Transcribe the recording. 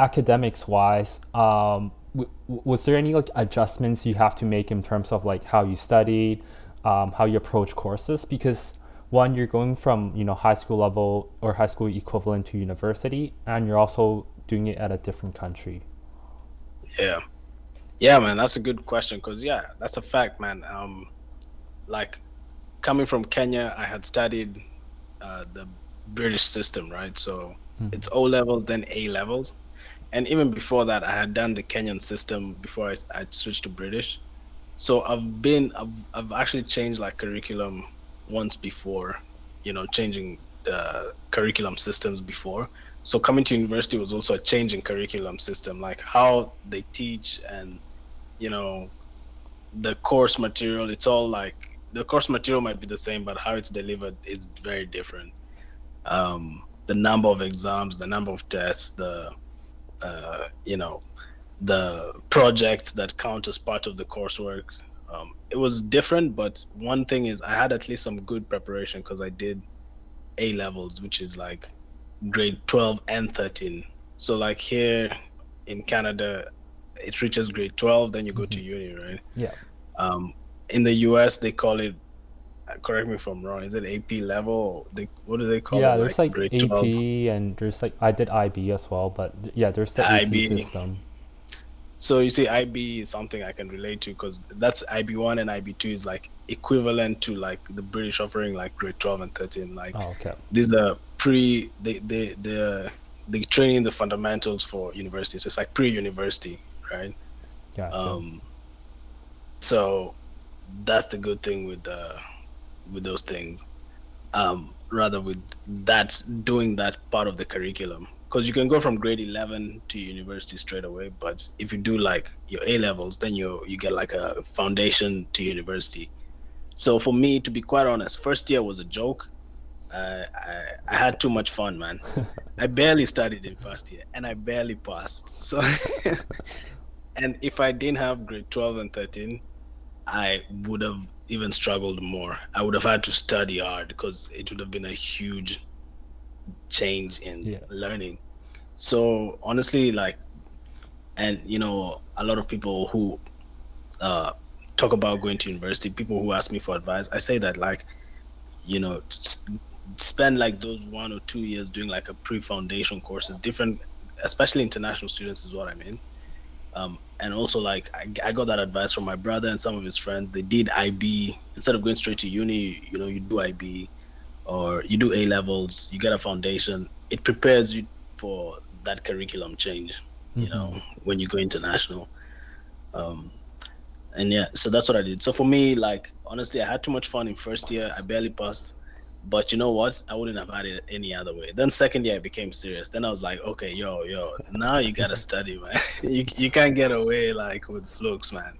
academics wise, was there any like adjustments you have to make in terms of like how you studied, how you approach courses? Because one, you're going from, high school level or high school equivalent to university, and you're also doing it at a different country. Yeah. Yeah, man, that's a good question because that's a fact, man. Like coming from Kenya, I had studied the British system, right? So it's O levels, then A levels. And even before that, I had done the Kenyan system before I switched to British. So I've actually changed like curriculum once before, changing the curriculum systems before. So coming to university was also a change in curriculum system, like how they teach and you know the course material. It's all like the course material might be the same, but how it's delivered is very different. The number of exams, the number of tests, uh, you know the projects that count as part of the coursework. It was different, but one thing is I had at least some good preparation because I did A levels, which is like grade 12 and 13. So like here in Canada, it reaches grade 12, then you go to uni, right? Yeah. Um, in the US, they call it, correct me if I'm wrong, is it AP level? Or what do they call it? Yeah, there's Like like grade 12, AP and there's like I did IB as well, but yeah, there's the AP IB. system. So you see, IB is something I can relate to because that's IB1 and IB2 is like equivalent to like the British offering like grade 12 and 13. Like Oh, okay. these are they training the fundamentals for university. So it's like pre-university, right? Gotcha. Um, so that's the good thing with those things. Rather with that doing that part of the curriculum because you can go from grade 11 to university straight away, but if you do like your A levels, then you get like a foundation to university. So for me, to be quite honest, first year was a joke. I had too much fun, man. I barely studied in first year and I barely passed. So and if I didn't have grade 12 and 13, I would have even struggled more. I would have had to study hard because it would have been a huge change in Yeah. learning. So honestly, like, and a lot of people who uh, talk about going to university, people who ask me for advice, I say that like, spend like those 1 or 2 years doing like a pre-foundation courses, different, especially international students is what I mean. And also like I got that advice from my brother and some of his friends. They did IB instead of going straight to uni. You do IB or you do A levels. You get a foundation. It prepares you for that curriculum change. When you go international. Um, and yeah, so that's what I did. So for me, like honestly, I had too much fun in first year. I barely passed. But you know what? I wouldn't have had it any other way. Then second year I became serious. Then I was like, okay, yo, now you gotta study, man. You can't get away like with flukes, man.